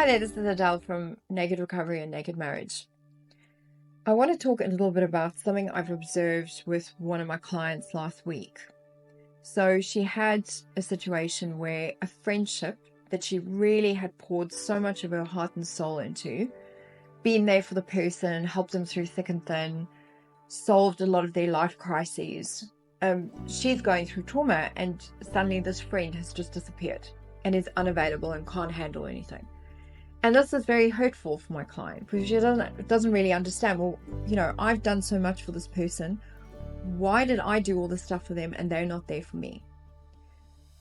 Hi there, this is Adele from Naked.Recovery and Naked Marriage. I want to talk a little bit about something I've observed with one of my clients last week. So she had a situation where a friendship that she really had poured so much of her heart and soul into, been there for the person, helped them through thick and thin, solved a lot of their life crises. She's going through trauma, and suddenly this friend has just disappeared and is unavailable and can't handle anything. And this is very hurtful for my client because she doesn't really understand, well, I've done so much for this person. Why did I do all this stuff for them and they're not there for me?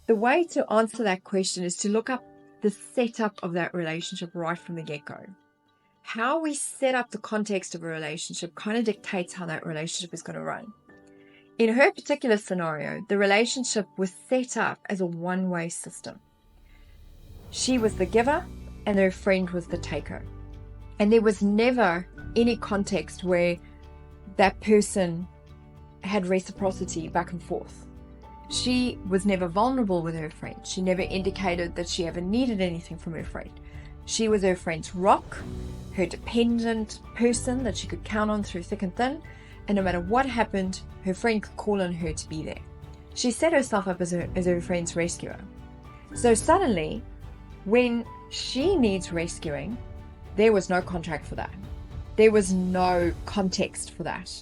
The way to answer that question is to look up the setup of that relationship right from the get-go. How we set up the context of a relationship kind of dictates how that relationship is going to run. In her particular scenario, the relationship was set up as a one-way system. She was the giver and her friend was the taker. And there was never any context where that person had reciprocity back and forth. She was never vulnerable with her friend. She never indicated that she ever needed anything from her friend. She was her friend's rock, her dependent person that she could count on through thick and thin. And no matter what happened, her friend could call on her to be there. She set herself up as her friend's rescuer. So suddenly, when she needs rescuing, there was no contract for that. There was no context for that.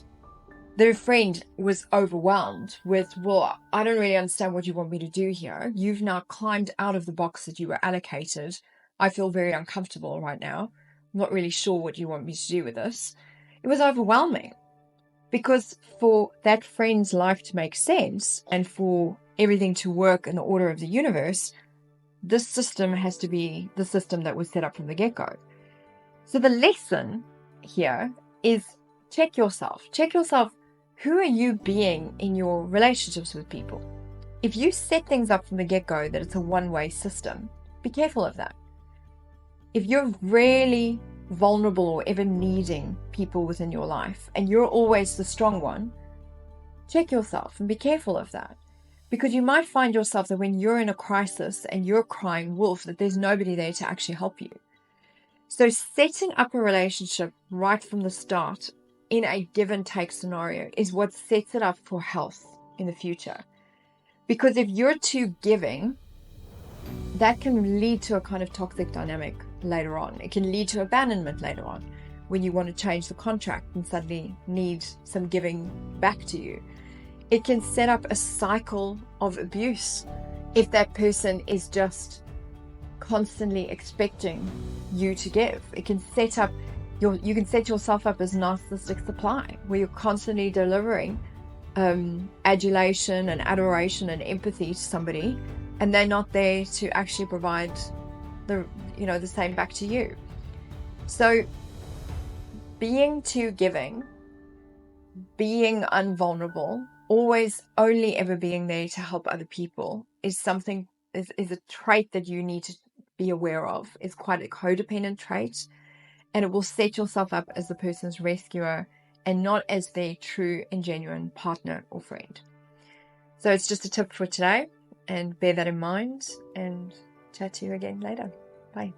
Their friend was overwhelmed with, well, I don't really understand what you want me to do here. You've now climbed out of the box that you were allocated. I feel very uncomfortable right now. I'm not really sure what you want me to do with this. It was overwhelming because for that friend's life to make sense and for everything to work in the order of the universe, this system has to be the system that was set up from the get-go. So the lesson here is check yourself. Check yourself. Who are you being in your relationships with people? If you set things up from the get-go that it's a one-way system, be careful of that. If you're really vulnerable or ever needing people within your life and you're always the strong one, check yourself and be careful of that. Because you might find yourself that when you're in a crisis and you're crying wolf, that there's nobody there to actually help you. So setting up a relationship right from the start in a give and take scenario is what sets it up for health in the future. Because if you're too giving, that can lead to a kind of toxic dynamic later on. It can lead to abandonment later on when you want to change the contract and suddenly need some giving back to you. It can set up a cycle of abuse if that person is just constantly expecting you to give. It can set up you can set yourself up as narcissistic supply, where you're constantly delivering adulation and adoration and empathy to somebody, and they're not there to actually provide the same back to you. So being too giving, being unvulnerable, always only ever being there to help other people is a trait that you need to be aware of. It's quite a codependent trait, and it will set yourself up as the person's rescuer and not as their true and genuine partner or friend. So it's just a tip for today, and bear that in mind, and chat to you again later. Bye.